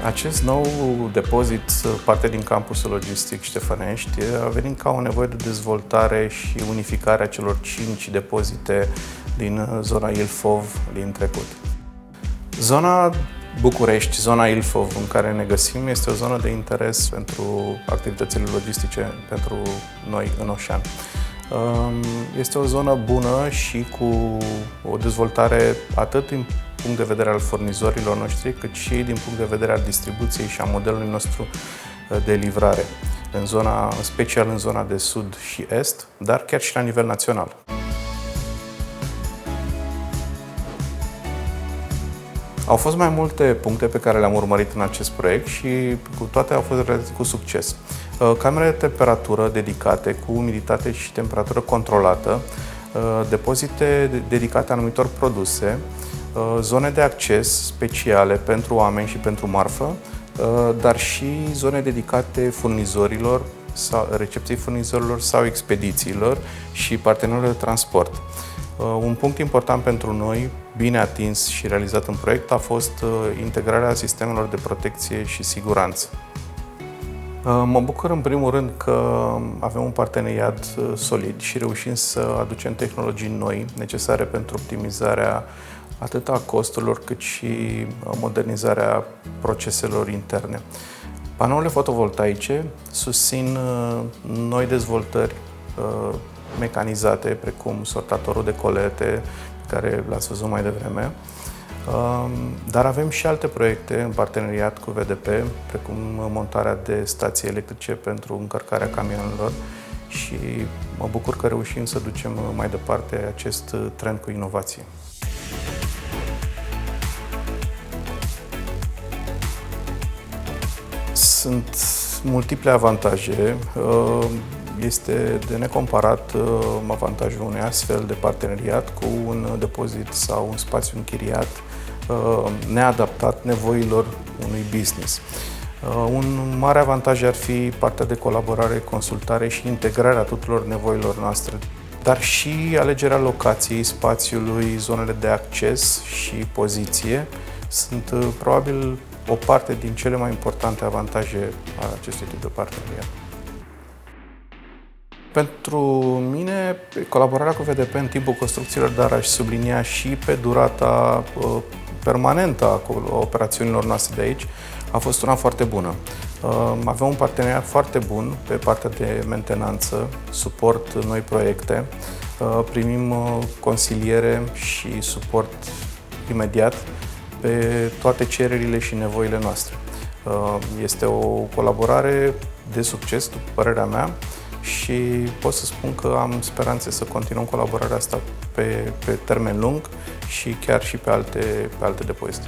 Acest nou depozit, parte din campusul logistic Ștefănești, a venit ca o nevoie de dezvoltare și unificare a celor 5 depozite din zona Ilfov din trecut. Zona București, zona Ilfov în care ne găsim, este o zonă de interes pentru activitățile logistice pentru noi în Oșean. Este o zonă bună și cu o dezvoltare atât din punct de vedere al furnizorilor noștri, cât și din punct de vedere al distribuției și a modelului nostru de livrare, în special în zona de sud și est, dar chiar și la nivel național. Au fost mai multe puncte pe care le-am urmărit în acest proiect și cu toate au fost realizate cu succes. Camere de temperatură dedicate, cu umiditate și temperatură controlată, depozite dedicate anumitor produse, zone de acces speciale pentru oameni și pentru marfă, dar și zone dedicate furnizorilor, recepției furnizorilor sau expedițiilor și partenerilor de transport. Un punct important pentru noi, bine atins și realizat în proiect, a fost integrarea sistemelor de protecție și siguranță. Mă bucur în primul rând că avem un parteneriat solid și reușim să aducem tehnologii noi necesare pentru optimizarea atât a costurilor cât și modernizarea proceselor interne. Panourile fotovoltaice susțin noi dezvoltări mecanizate, precum sortatorul de colete, care l-ați văzut mai devreme, dar avem și alte proiecte în parteneriat cu VDP, precum montarea de stații electrice pentru încărcarea camioanelor și mă bucur că reușim să ducem mai departe acest trend cu inovație. Sunt multiple avantaje. Este de necomparat avantajul unui astfel de parteneriat cu un depozit sau un spațiu închiriat neadaptat nevoilor unui business. Un mare avantaj ar fi partea de colaborare, consultare și integrarea tuturor nevoilor noastre, dar și alegerea locației, spațiului, zonele de acces și poziție sunt probabil o parte din cele mai importante avantaje ale acestui tip de parteneriat. Pentru mine, colaborarea cu VDP în timpul construcțiilor, dar aș sublinia și pe durata permanentă a operațiunilor noastre de aici, a fost una foarte bună. Avem un parteneriat foarte bun pe partea de mentenanță, suport noi proiecte, primim consiliere și suport imediat pe toate cererile și nevoile noastre. Este o colaborare de succes, după părerea mea, și pot să spun că am speranțe să continuăm colaborarea asta pe termen lung și chiar și pe alte depozite.